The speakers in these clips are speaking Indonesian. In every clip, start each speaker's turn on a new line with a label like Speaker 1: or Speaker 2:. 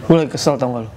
Speaker 1: Gue lagi kesel tau gak lo?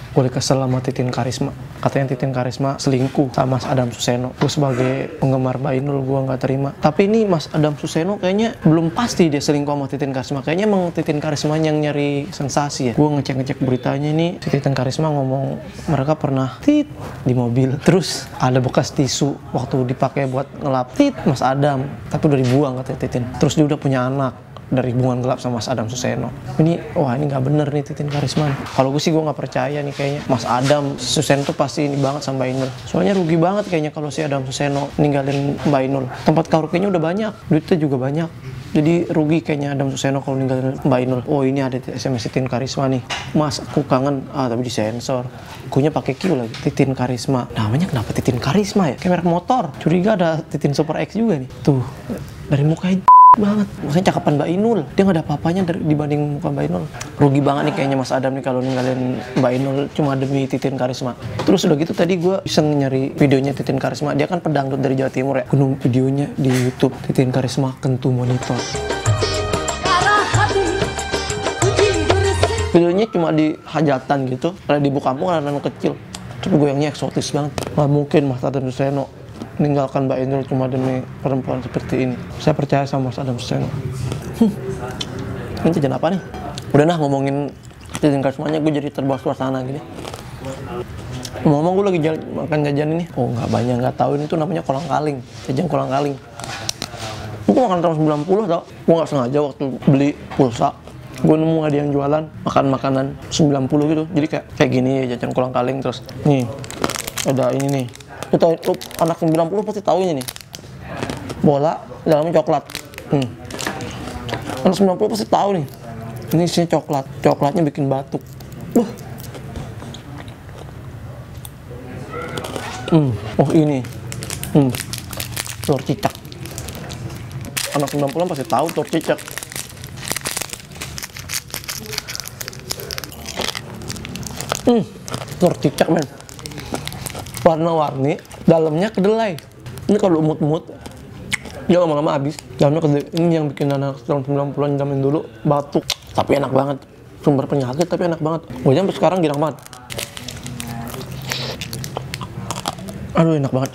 Speaker 1: Gue lagi kesel sama Titin Karisma. Katanya Titin Karisma selingkuh sama Mas Adam Suseno. Gue sebagai penggemar Bainul gue nggak terima. Tapi ini Mas Adam Suseno kayaknya belum pasti dia selingkuh sama Titin Karisma. Kayaknya emang Titin Karisma yang nyari sensasi ya. Gue ngecek-ngecek beritanya ini, si Titin Karisma ngomong mereka pernah tit di mobil. Terus ada bekas tisu waktu dipakai buat ngelap tit Mas Adam. Tapi udah dibuang katanya Titin. Terus dia udah punya anak dari hubungan gelap sama Mas Adam Suseno. Ini, wah ini nggak bener nih Titin Karisma. Kalau gue sih gue nggak percaya nih kayaknya. Mas Adam Suseno tuh pasti ini banget sama Mbak Inul. Soalnya rugi banget kayaknya kalau si Adam Suseno ninggalin Mbak Inul. Tempat karaoke-nya udah banyak, duitnya juga banyak. Jadi rugi kayaknya Adam Suseno kalau ninggalin Mbak Inul. Oh ini ada SMS Titin Karisma nih. Mas aku kangen, tapi disensor. Kunya pakai Q lagi. Titin Karisma. Namanya kenapa Titin Karisma ya? Kayak merek motor. Curiga ada Titin Super X juga nih. Tuh dari mukanya banget, maksudnya cakapan Mbak Inul, dia nggak ada apa-apanya dibanding muka Mbak Inul. Rugi banget nih kayaknya Mas Adam nih kalau ninggalin Mbak Inul cuma demi Titin Karisma. Terus udah gitu tadi gue iseng nyari videonya Titin Karisma, dia kan pedangdut dari Jawa Timur ya. Gue nemu videonya di YouTube Titin Karisma kentu monitor. Videonya cuma di hajatan gitu, ada di ibu kampung ada anak kecil, tapi goyangnya eksotis banget. Nggak mungkin Mas Adam Suseno meninggalkan Mbak Inul cuma demi perempuan seperti ini. Saya percaya sama Mas Adam Suseno. Ini jajan apa nih? Udah nah ngomongin Titin Karismanya, gue jadi terbawa suasana gini. Ngomong gue lagi makan jajan ini. Oh nggak banyak, nggak tahu ini tuh namanya kolang kaling. Jajan kolang kaling. Gue makan tahun 90 tau. Gue nggak sengaja waktu beli pulsa, gue nemu ada yang jualan makan makanan 90 gitu. Jadi kayak gini ya jajan kolang kaling. Terus nih ada ini nih. Lu anak 90 pasti tahu ini nih. Bola dalamnya coklat. Anak 90 pasti tahu nih. Ini isinya coklat. Coklatnya bikin batuk. Oh ini. Telur cicak. Anak 90 pasti tahu telur cicak. Telur cicak men. Warna-warni, dalamnya kedelai. Ini kalau umut-umut, dia lama-lama habis. Dalamnya kedelai. Ini yang bikin anak tahun 90-an zaman dulu batuk. Tapi enak banget. Sumber penyakit tapi enak banget. Gue sampai sekarang girang banget. Aduh enak banget.